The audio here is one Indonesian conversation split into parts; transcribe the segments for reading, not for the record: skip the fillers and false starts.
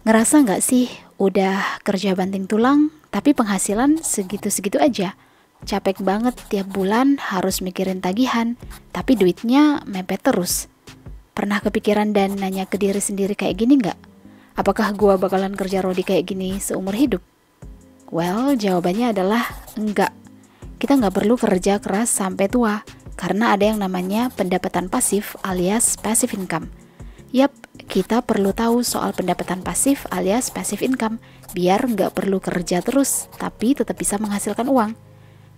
Ngerasa nggak sih udah kerja banting tulang, tapi penghasilan segitu-segitu aja? Capek banget tiap bulan harus mikirin tagihan, tapi duitnya mepet terus. Pernah kepikiran dan nanya ke diri sendiri kayak gini nggak? Apakah gua bakalan kerja rodi kayak gini seumur hidup? Well, jawabannya adalah enggak. Kita nggak perlu kerja keras sampai tua, karena ada yang namanya pendapatan pasif alias passive income. Yap, kita perlu tahu soal pendapatan pasif alias passive income, biar nggak perlu kerja terus, tapi tetap bisa menghasilkan uang.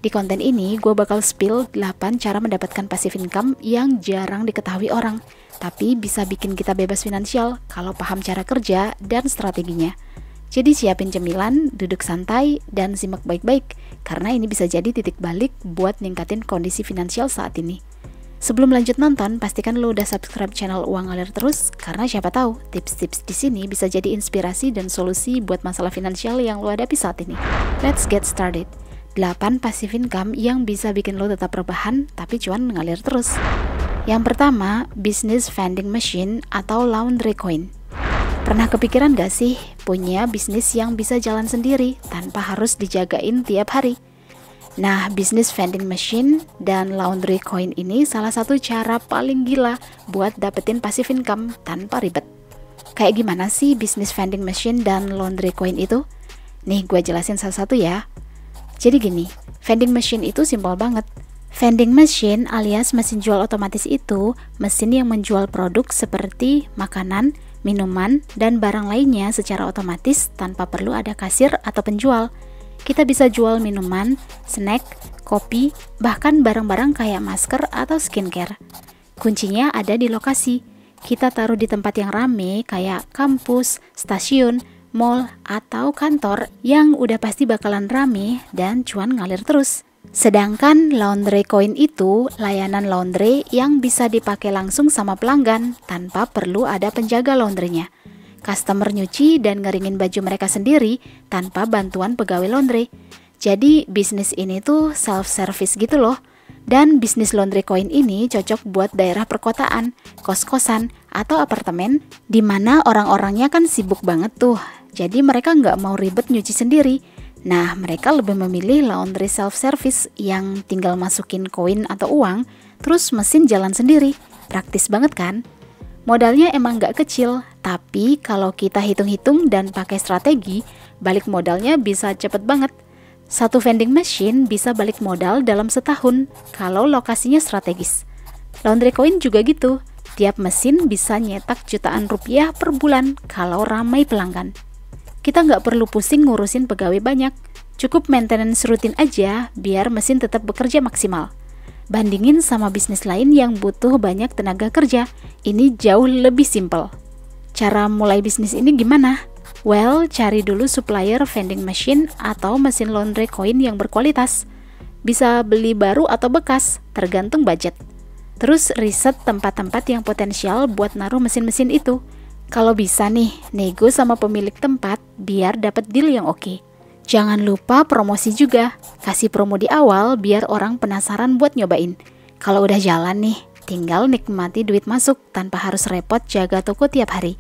Di konten ini, gue bakal spill 8 cara mendapatkan passive income yang jarang diketahui orang, tapi bisa bikin kita bebas finansial kalau paham cara kerja dan strateginya. Jadi siapin cemilan, duduk santai, dan simak baik-baik, karena ini bisa jadi titik balik buat ningkatin kondisi finansial saat ini. Sebelum lanjut nonton, pastikan lo udah subscribe channel Uang Ngalir Terus, karena siapa tahu tips-tips di sini bisa jadi inspirasi dan solusi buat masalah finansial yang lo hadapi saat ini. Let's get started. 8 passive income yang bisa bikin lo tetap rebahan tapi cuan ngalir terus. Yang pertama, business vending machine atau laundry coin. Pernah kepikiran gak sih punya bisnis yang bisa jalan sendiri tanpa harus dijagain tiap hari? Nah, business vending machine dan laundry coin ini salah satu cara paling gila buat dapetin passive income tanpa ribet. Kayak gimana sih business vending machine dan laundry coin itu? Nih, gue jelasin satu-satu ya. Jadi gini, vending machine itu simpel banget. Vending machine alias mesin jual otomatis itu mesin yang menjual produk seperti makanan, minuman, dan barang lainnya secara otomatis tanpa perlu ada kasir atau penjual. Kita bisa jual minuman, snack, kopi, bahkan barang-barang kayak masker atau skincare. Kuncinya ada di lokasi. Kita taruh di tempat yang rame kayak kampus, stasiun, mall, atau kantor yang udah pasti bakalan rame dan cuan ngalir terus. Sedangkan laundry coin itu layanan laundry yang bisa dipakai langsung sama pelanggan tanpa perlu ada penjaga laundrynya. Customer nyuci dan ngeringin baju mereka sendiri tanpa bantuan pegawai laundry. Jadi bisnis ini tuh self-service gitu loh. Dan bisnis laundry coin ini cocok buat daerah perkotaan, kos-kosan, atau apartemen di mana orang-orangnya kan sibuk banget tuh. Jadi mereka nggak mau ribet nyuci sendiri. Nah, mereka lebih memilih laundry self-service yang tinggal masukin koin atau uang, terus mesin jalan sendiri. Praktis banget kan? Modalnya emang nggak kecil, tapi kalau kita hitung-hitung dan pakai strategi, balik modalnya bisa cepet banget. Satu vending machine bisa balik modal dalam setahun kalau lokasinya strategis. Laundry coin juga gitu, tiap mesin bisa nyetak jutaan rupiah per bulan kalau ramai pelanggan. Kita nggak perlu pusing ngurusin pegawai banyak, cukup maintenance rutin aja biar mesin tetap bekerja maksimal. Bandingin sama bisnis lain yang butuh banyak tenaga kerja, ini jauh lebih simpel. Cara mulai bisnis ini gimana? Well, cari dulu supplier vending machine atau mesin laundry coin yang berkualitas. Bisa beli baru atau bekas, tergantung budget. Terus riset tempat-tempat yang potensial buat naruh mesin-mesin itu. Kalau bisa nih, nego sama pemilik tempat biar dapat deal yang oke. Jangan lupa promosi juga. Kasih promo di awal biar orang penasaran buat nyobain. Kalau udah jalan nih, tinggal nikmati duit masuk tanpa harus repot jaga toko tiap hari.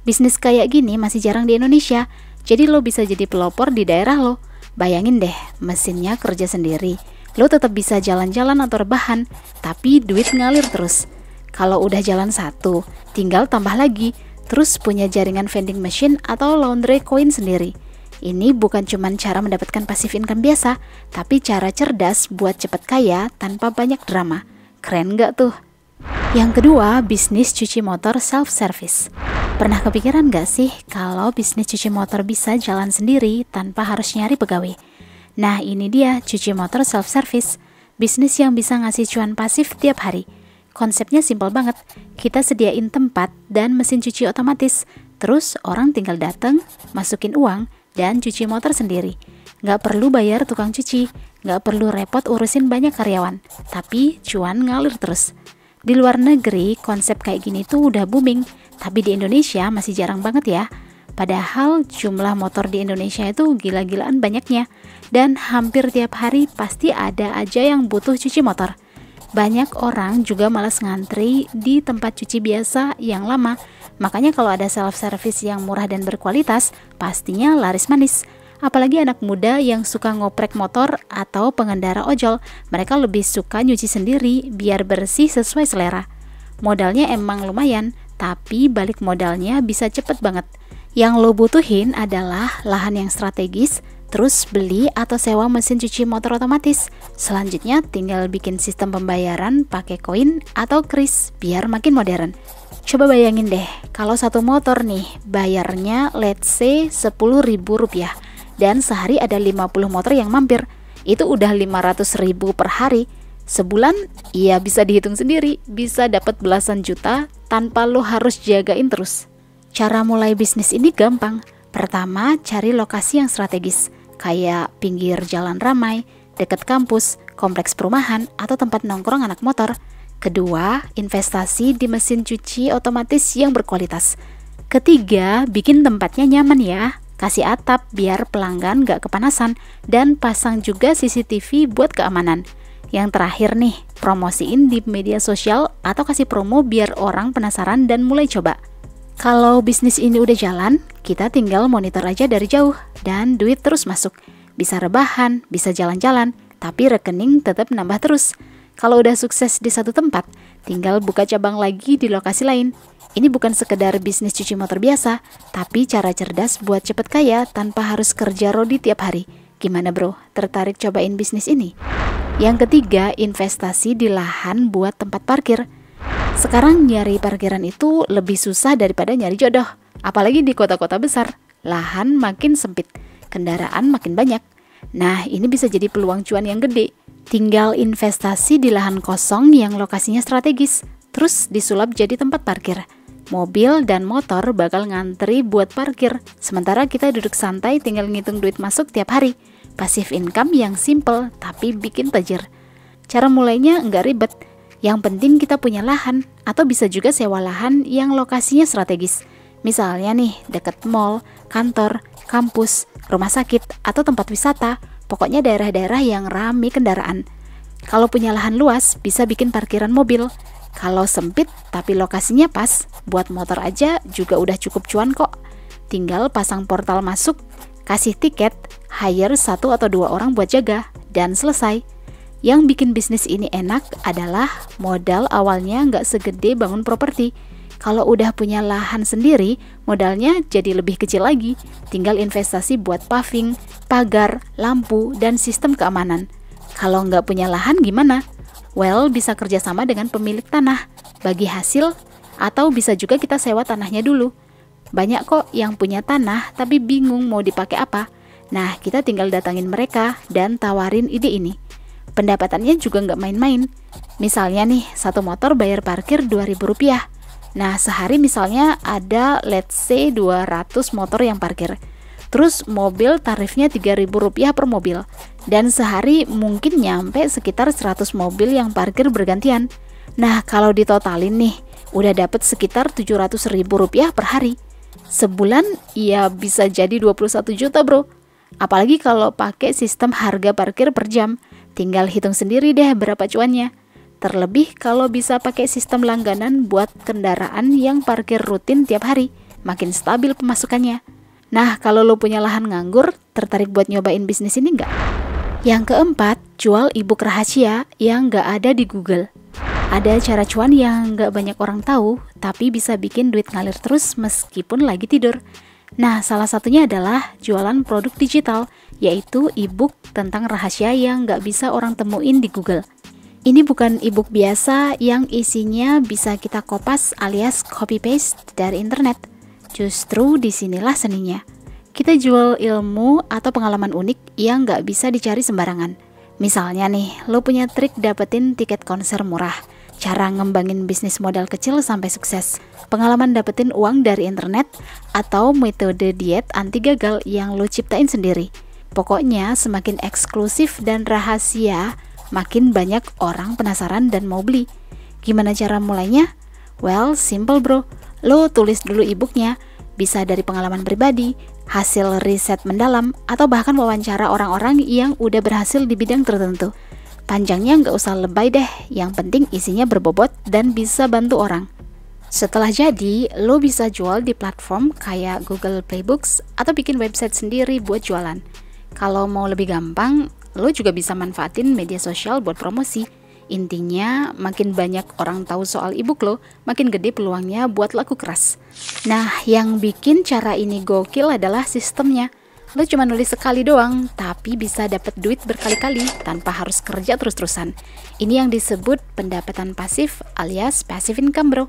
Bisnis kayak gini masih jarang di Indonesia, jadi lo bisa jadi pelopor di daerah lo. Bayangin deh, mesinnya kerja sendiri. Lo tetap bisa jalan-jalan atau rebahan, tapi duit ngalir terus. Kalau udah jalan satu, tinggal tambah lagi. Terus punya jaringan vending machine atau laundry coin sendiri. Ini bukan cuma cara mendapatkan passive income biasa, tapi cara cerdas buat cepet kaya tanpa banyak drama. Keren gak tuh? Yang kedua, bisnis cuci motor self-service. Pernah kepikiran gak sih kalau bisnis cuci motor bisa jalan sendiri tanpa harus nyari pegawai? Nah, ini dia cuci motor self-service. Bisnis yang bisa ngasih cuan pasif tiap hari. Konsepnya simpel banget. Kita sediain tempat dan mesin cuci otomatis. Terus orang tinggal datang, masukin uang, dan cuci motor sendiri. Nggak perlu bayar tukang cuci, nggak perlu repot urusin banyak karyawan, tapi cuan ngalir terus. Di luar negeri, konsep kayak gini tuh udah booming, tapi di Indonesia masih jarang banget ya. Padahal jumlah motor di Indonesia itu gila-gilaan banyaknya, dan hampir tiap hari pasti ada aja yang butuh cuci motor. Banyak orang juga malas ngantri di tempat cuci biasa yang lama. Makanya kalau ada self-service yang murah dan berkualitas, pastinya laris manis. Apalagi anak muda yang suka ngoprek motor atau pengendara ojol, mereka lebih suka nyuci sendiri biar bersih sesuai selera. Modalnya emang lumayan, tapi balik modalnya bisa cepet banget. Yang lo butuhin adalah lahan yang strategis, terus beli atau sewa mesin cuci motor otomatis. Selanjutnya tinggal bikin sistem pembayaran pakai koin atau kris biar makin modern. Coba bayangin deh, kalau satu motor nih bayarnya let's say Rp10.000 dan sehari ada 50 motor yang mampir. Itu udah 500.000 per hari. Sebulan ya bisa dihitung sendiri, bisa dapat belasan juta tanpa lo harus jagain terus. Cara mulai bisnis ini gampang. Pertama, cari lokasi yang strategis, kayak pinggir jalan ramai, dekat kampus, kompleks perumahan, atau tempat nongkrong anak motor. Kedua, investasi di mesin cuci otomatis yang berkualitas. Ketiga, bikin tempatnya nyaman ya. Kasih atap biar pelanggan gak kepanasan, dan pasang juga CCTV buat keamanan. Yang terakhir nih, promosiin di media sosial atau kasih promo biar orang penasaran dan mulai coba. Kalau bisnis ini udah jalan, kita tinggal monitor aja dari jauh dan duit terus masuk. Bisa rebahan, bisa jalan-jalan, tapi rekening tetap nambah terus. Kalau udah sukses di satu tempat, tinggal buka cabang lagi di lokasi lain. Ini bukan sekedar bisnis cuci motor biasa, tapi cara cerdas buat cepet kaya tanpa harus kerja rodi tiap hari. Gimana bro, tertarik cobain bisnis ini? Yang ketiga, investasi di lahan buat tempat parkir. Sekarang nyari parkiran itu lebih susah daripada nyari jodoh. Apalagi di kota-kota besar, lahan makin sempit, kendaraan makin banyak. Nah, ini bisa jadi peluang cuan yang gede. Tinggal investasi di lahan kosong yang lokasinya strategis, terus disulap jadi tempat parkir. Mobil dan motor bakal ngantri buat parkir, sementara kita duduk santai tinggal ngitung duit masuk tiap hari. Passive income yang simple tapi bikin tajir. Cara mulainya nggak ribet, yang penting kita punya lahan, atau bisa juga sewa lahan yang lokasinya strategis. Misalnya nih, dekat mall, kantor, kampus, rumah sakit, atau tempat wisata. Pokoknya daerah-daerah yang ramai kendaraan. Kalau punya lahan luas, bisa bikin parkiran mobil. Kalau sempit tapi lokasinya pas, buat motor aja juga udah cukup cuan kok. Tinggal pasang portal masuk, kasih tiket, hire 1 atau 2 orang buat jaga, dan selesai. Yang bikin bisnis ini enak adalah modal awalnya nggak segede bangun properti. Kalau udah punya lahan sendiri, modalnya jadi lebih kecil lagi. Tinggal investasi buat paving, pagar, lampu, dan sistem keamanan. Kalau nggak punya lahan gimana? Well, bisa kerjasama dengan pemilik tanah, bagi hasil, atau bisa juga kita sewa tanahnya dulu. Banyak kok yang punya tanah tapi bingung mau dipakai apa. Nah, kita tinggal datangin mereka dan tawarin ide ini. Pendapatannya juga nggak main-main. Misalnya nih, satu motor bayar parkir Rp2.000. Nah, sehari misalnya ada let's say 200 motor yang parkir. Terus mobil tarifnya Rp3.000 per mobil. Dan sehari mungkin nyampe sekitar 100 mobil yang parkir bergantian. Nah, kalau ditotalin nih, udah dapet sekitar Rp700.000 per hari. Sebulan ya bisa jadi 21 juta bro. Apalagi kalau pakai sistem harga parkir per jam. Tinggal hitung sendiri deh berapa cuannya. Terlebih kalau bisa pakai sistem langganan buat kendaraan yang parkir rutin tiap hari. Makin stabil pemasukannya. Nah, kalau lo punya lahan nganggur, tertarik buat nyobain bisnis ini nggak? Yang keempat, jual e-book rahasia yang nggak ada di Google. Ada cara cuan yang nggak banyak orang tahu, tapi bisa bikin duit ngalir terus meskipun lagi tidur. Nah, salah satunya adalah jualan produk digital, yaitu e-book tentang rahasia yang nggak bisa orang temuin di Google. Ini bukan e-book biasa yang isinya bisa kita kopas alias copy-paste dari internet. Justru disinilah seninya. Kita jual ilmu atau pengalaman unik yang nggak bisa dicari sembarangan. Misalnya nih, lo punya trik dapetin tiket konser murah, cara ngembangin bisnis modal kecil sampai sukses, pengalaman dapetin uang dari internet, atau metode diet anti gagal yang lo ciptain sendiri. Pokoknya semakin eksklusif dan rahasia, makin banyak orang penasaran dan mau beli. Gimana cara mulainya? Well, simple bro. Lo tulis dulu e-booknya, bisa dari pengalaman pribadi, hasil riset mendalam, atau bahkan wawancara orang-orang yang udah berhasil di bidang tertentu. Panjangnya nggak usah lebay deh, yang penting isinya berbobot dan bisa bantu orang. Setelah jadi, lo bisa jual di platform kayak Google Playbooks atau bikin website sendiri buat jualan. Kalau mau lebih gampang, lo juga bisa manfaatin media sosial buat promosi. Intinya, makin banyak orang tahu soal ebook lo, makin gede peluangnya buat laku keras. Nah, yang bikin cara ini gokil adalah sistemnya. Lo cuma nulis sekali doang, tapi bisa dapat duit berkali-kali tanpa harus kerja terus-terusan. Ini yang disebut pendapatan pasif alias passive income, bro.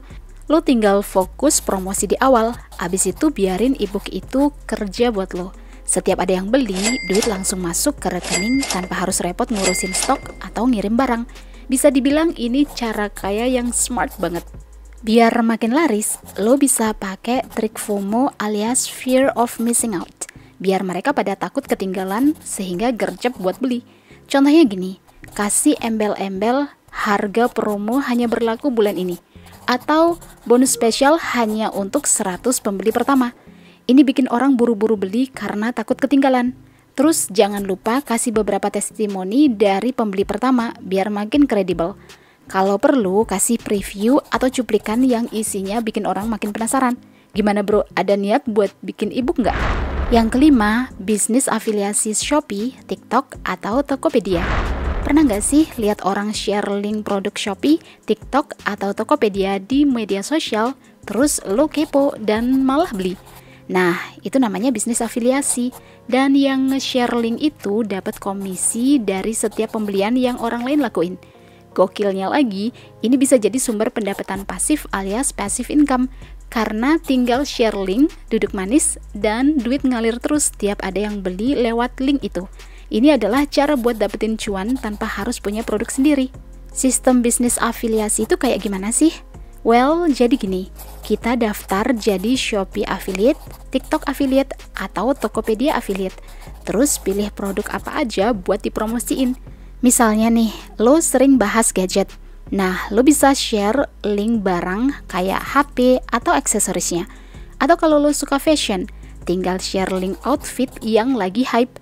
Lo tinggal fokus promosi di awal, abis itu biarin ebook itu kerja buat lo. Setiap ada yang beli, duit langsung masuk ke rekening tanpa harus repot ngurusin stok atau ngirim barang. Bisa dibilang ini cara kaya yang smart banget. Biar makin laris, lo bisa pakai trik FOMO alias fear of missing out. Biar mereka pada takut ketinggalan sehingga gercep buat beli. Contohnya gini, kasih embel-embel harga promo hanya berlaku bulan ini, atau bonus spesial hanya untuk 100 pembeli pertama. Ini bikin orang buru-buru beli karena takut ketinggalan. Terus jangan lupa kasih beberapa testimoni dari pembeli pertama biar makin kredibel. Kalau perlu kasih preview atau cuplikan yang isinya bikin orang makin penasaran. Gimana bro, ada niat buat bikin ebook nggak? Yang kelima, bisnis afiliasi Shopee, TikTok, atau Tokopedia. Pernah nggak sih lihat orang share link produk Shopee, TikTok, atau Tokopedia di media sosial, terus lo kepo dan malah beli? Nah, itu namanya bisnis afiliasi. Dan yang nge-share link itu dapat komisi dari setiap pembelian yang orang lain lakuin. Gokilnya lagi, ini bisa jadi sumber pendapatan pasif alias passive income. Karena tinggal share link, duduk manis, dan duit ngalir terus tiap ada yang beli lewat link itu. Ini adalah cara buat dapetin cuan tanpa harus punya produk sendiri. Sistem bisnis afiliasi itu kayak gimana sih? Well, jadi gini, kita daftar jadi Shopee affiliate, TikTok affiliate, atau Tokopedia affiliate. Terus pilih produk apa aja buat dipromosiin. Misalnya nih, lo sering bahas gadget. Nah, lo bisa share link barang kayak HP atau aksesorisnya. Atau kalau lo suka fashion, tinggal share link outfit yang lagi hype.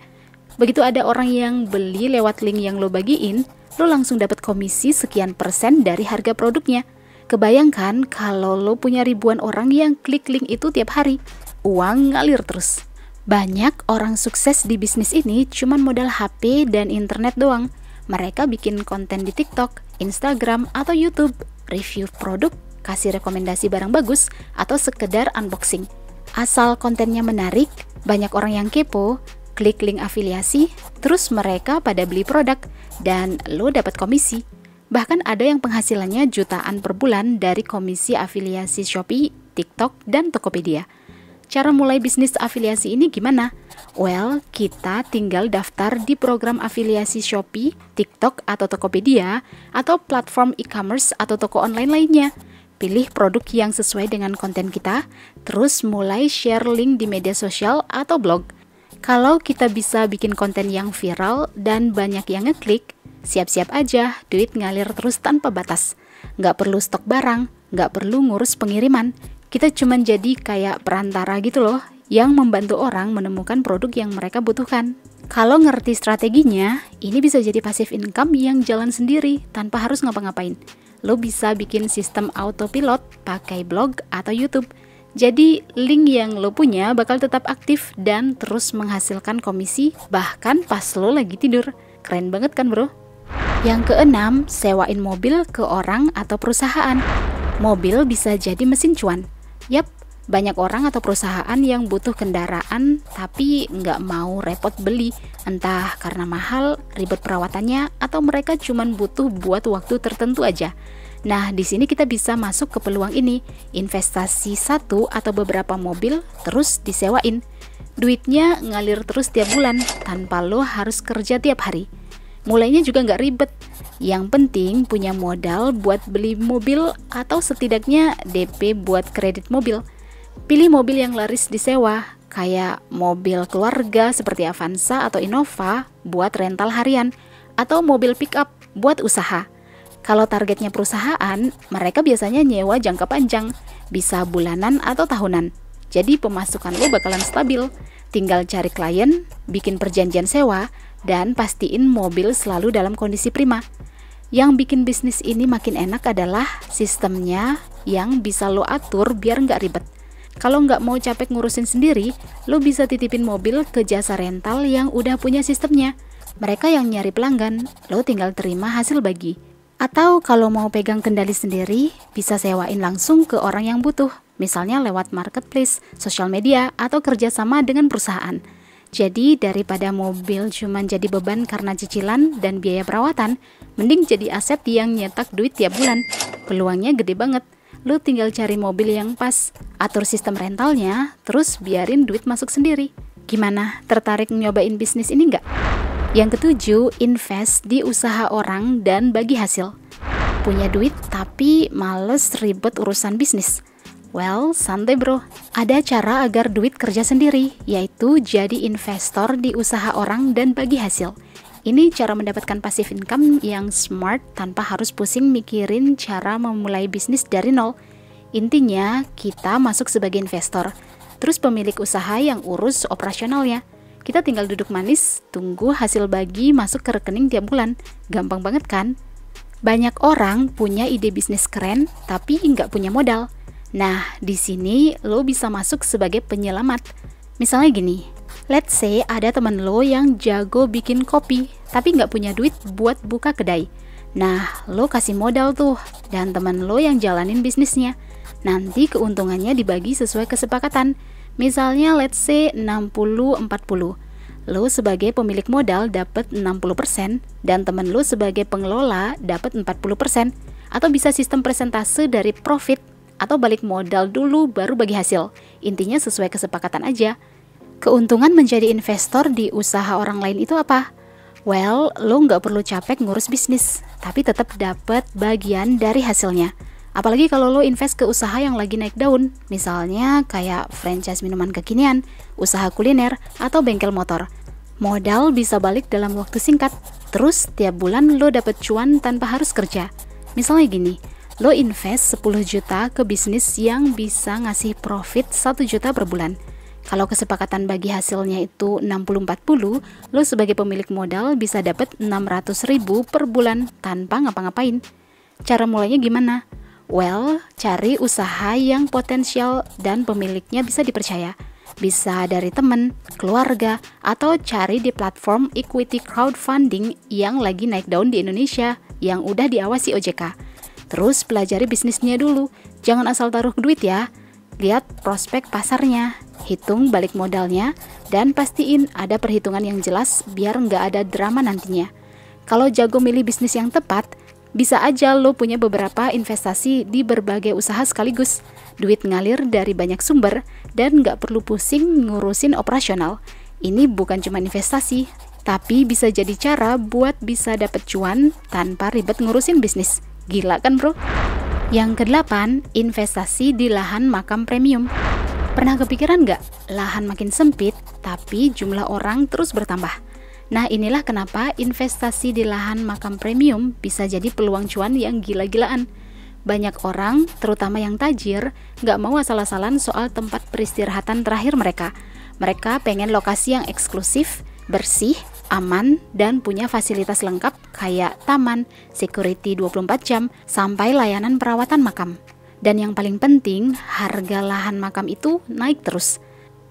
Begitu ada orang yang beli lewat link yang lo bagiin, lo langsung dapat komisi sekian persen dari harga produknya. Kebayangkan kalau lo punya ribuan orang yang klik link itu tiap hari, uang ngalir terus. Banyak orang sukses di bisnis ini cuman modal HP dan internet doang. Mereka bikin konten di TikTok, Instagram, atau YouTube, review produk, kasih rekomendasi barang bagus, atau sekedar unboxing. Asal kontennya menarik, banyak orang yang kepo, klik link afiliasi, terus mereka pada beli produk, dan lo dapat komisi. Bahkan ada yang penghasilannya jutaan per bulan dari komisi afiliasi Shopee, TikTok, dan Tokopedia. Cara mulai bisnis afiliasi ini gimana? Well, kita tinggal daftar di program afiliasi Shopee, TikTok, atau Tokopedia, atau platform e-commerce atau toko online lainnya. Pilih produk yang sesuai dengan konten kita, terus mulai share link di media sosial atau blog. Kalau kita bisa bikin konten yang viral dan banyak yang ngeklik, siap-siap aja duit ngalir terus tanpa batas. Nggak perlu stok barang, nggak perlu ngurus pengiriman. Kita cuman jadi kayak perantara gitu loh, yang membantu orang menemukan produk yang mereka butuhkan. Kalau ngerti strateginya, ini bisa jadi passive income yang jalan sendiri tanpa harus ngapa-ngapain. Lo bisa bikin sistem autopilot pakai blog atau YouTube. Jadi link yang lo punya bakal tetap aktif dan terus menghasilkan komisi bahkan pas lo lagi tidur. Keren banget kan bro? Yang keenam, sewain mobil ke orang atau perusahaan. Mobil bisa jadi mesin cuan. Yap, banyak orang atau perusahaan yang butuh kendaraan tapi nggak mau repot beli, entah karena mahal, ribet perawatannya, atau mereka cuma butuh buat waktu tertentu aja. Nah, di sini kita bisa masuk ke peluang ini, investasi satu atau beberapa mobil, terus disewain. Duitnya ngalir terus tiap bulan, tanpa lo harus kerja tiap hari. Mulainya juga nggak ribet. Yang penting punya modal buat beli mobil atau setidaknya DP buat kredit mobil. Pilih mobil yang laris disewa, kayak mobil keluarga seperti Avanza atau Innova buat rental harian, atau mobil pick up buat usaha. Kalau targetnya perusahaan, mereka biasanya nyewa jangka panjang, bisa bulanan atau tahunan. Jadi pemasukan lo bakalan stabil. tinggal cari klien, bikin perjanjian sewa, dan pastiin mobil selalu dalam kondisi prima. Yang bikin bisnis ini makin enak adalah sistemnya yang bisa lo atur biar nggak ribet. Kalau nggak mau capek ngurusin sendiri, lo bisa titipin mobil ke jasa rental yang udah punya sistemnya. Mereka yang nyari pelanggan, lo tinggal terima hasil bagi. Atau kalau mau pegang kendali sendiri, bisa sewain langsung ke orang yang butuh, misalnya lewat marketplace, sosial media, atau kerjasama dengan perusahaan. Jadi daripada mobil cuma jadi beban karena cicilan dan biaya perawatan, mending jadi aset yang nyetak duit tiap bulan. Peluangnya gede banget. Lu tinggal cari mobil yang pas, atur sistem rentalnya, terus biarin duit masuk sendiri. Gimana? Tertarik nyobain bisnis ini nggak? Yang ketujuh, invest di usaha orang dan bagi hasil. Punya duit tapi males ribet urusan bisnis. Well, santai bro. Ada cara agar duit kerja sendiri, yaitu jadi investor di usaha orang dan bagi hasil. Ini cara mendapatkan passive income yang smart tanpa harus pusing mikirin cara memulai bisnis dari nol. Intinya, kita masuk sebagai investor, terus pemilik usaha yang urus operasionalnya. Kita tinggal duduk manis, tunggu hasil bagi masuk ke rekening tiap bulan. Gampang banget kan? Banyak orang punya ide bisnis keren, tapi nggak punya modal. Nah, di sini lo bisa masuk sebagai penyelamat. Misalnya gini, let's say ada teman lo yang jago bikin kopi, tapi nggak punya duit buat buka kedai. Nah, lo kasih modal tuh, dan teman lo yang jalanin bisnisnya. Nanti keuntungannya dibagi sesuai kesepakatan. Misalnya let's say 60-40. Lo sebagai pemilik modal dapat 60% dan temen lo sebagai pengelola dapat 40%. Atau bisa sistem persentase dari profit atau balik modal dulu baru bagi hasil. Intinya sesuai kesepakatan aja. Keuntungan menjadi investor di usaha orang lain itu apa? Well, lo nggak perlu capek ngurus bisnis, tapi tetap dapat bagian dari hasilnya. Apalagi kalau lo invest ke usaha yang lagi naik daun, misalnya kayak franchise minuman kekinian, usaha kuliner, atau bengkel motor. Modal bisa balik dalam waktu singkat, terus tiap bulan lo dapet cuan tanpa harus kerja. Misalnya gini, lo invest 10 juta ke bisnis yang bisa ngasih profit 1 juta per bulan. Kalau kesepakatan bagi hasilnya itu 60-40, lo sebagai pemilik modal bisa dapat 600.000 per bulan tanpa ngapa-ngapain. Cara mulainya gimana? Well, cari usaha yang potensial dan pemiliknya bisa dipercaya. Bisa dari teman, keluarga, atau cari di platform equity crowdfunding yang lagi naik daun di Indonesia yang udah diawasi OJK. Terus pelajari bisnisnya dulu, jangan asal taruh duit ya. Lihat prospek pasarnya, hitung balik modalnya, dan pastiin ada perhitungan yang jelas biar nggak ada drama nantinya. Kalau jago milih bisnis yang tepat, bisa aja lo punya beberapa investasi di berbagai usaha sekaligus. Duit ngalir dari banyak sumber dan nggak perlu pusing ngurusin operasional. Ini bukan cuma investasi, tapi bisa jadi cara buat bisa dapet cuan tanpa ribet ngurusin bisnis. Gila kan bro? Yang kedelapan, investasi di lahan makam premium. Pernah kepikiran nggak? Lahan makin sempit, tapi jumlah orang terus bertambah. Nah, inilah kenapa investasi di lahan makam premium bisa jadi peluang cuan yang gila-gilaan. Banyak orang, terutama yang tajir, nggak mau asal-asalan soal tempat peristirahatan terakhir mereka. Mereka pengen lokasi yang eksklusif, bersih, aman, dan punya fasilitas lengkap kayak taman, security 24 jam, sampai layanan perawatan makam. Dan yang paling penting, harga lahan makam itu naik terus.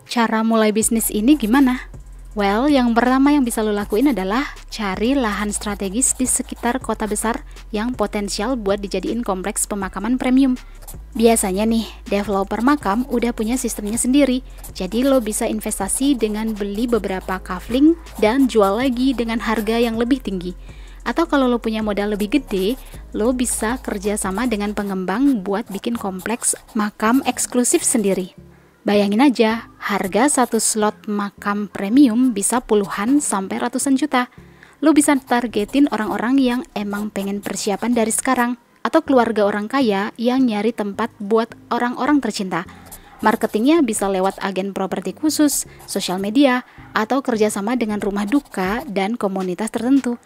Cara mulai bisnis ini gimana? Well, yang pertama yang bisa lo lakuin adalah cari lahan strategis di sekitar kota besar yang potensial buat dijadiin kompleks pemakaman premium. Biasanya nih, developer makam udah punya sistemnya sendiri, jadi lo bisa investasi dengan beli beberapa kafling dan jual lagi dengan harga yang lebih tinggi. Atau kalau lo punya modal lebih gede, lo bisa kerja sama dengan pengembang buat bikin kompleks makam eksklusif sendiri. Bayangin aja, harga satu slot makam premium bisa puluhan sampai ratusan juta. Lo bisa targetin orang-orang yang emang pengen persiapan dari sekarang, atau keluarga orang kaya yang nyari tempat buat orang-orang tercinta. Marketingnya bisa lewat agen properti khusus, sosial media, atau kerjasama dengan rumah duka dan komunitas tertentu.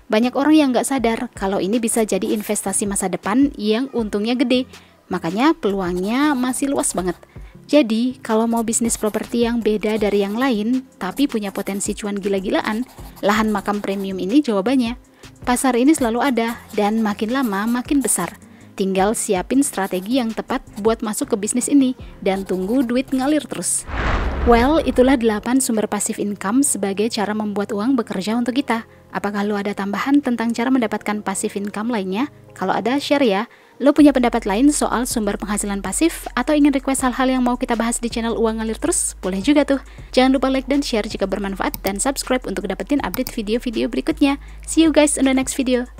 Banyak orang yang nggak sadar kalau ini bisa jadi investasi masa depan yang untungnya gede, makanya peluangnya masih luas banget. Jadi, kalau mau bisnis properti yang beda dari yang lain, tapi punya potensi cuan gila-gilaan, lahan makam premium ini jawabannya. Pasar ini selalu ada, dan makin lama makin besar. Tinggal siapin strategi yang tepat buat masuk ke bisnis ini, dan tunggu duit ngalir terus. Well, itulah 8 sumber passive income sebagai cara membuat uang bekerja untuk kita. Apakah lo ada tambahan tentang cara mendapatkan passive income lainnya? Kalau ada, share ya. Lo punya pendapat lain soal sumber penghasilan pasif atau ingin request hal-hal yang mau kita bahas di channel Uang Ngalir Terus? Boleh juga tuh. Jangan lupa like dan share jika bermanfaat dan subscribe untuk dapetin update video-video berikutnya. See you guys on the next video.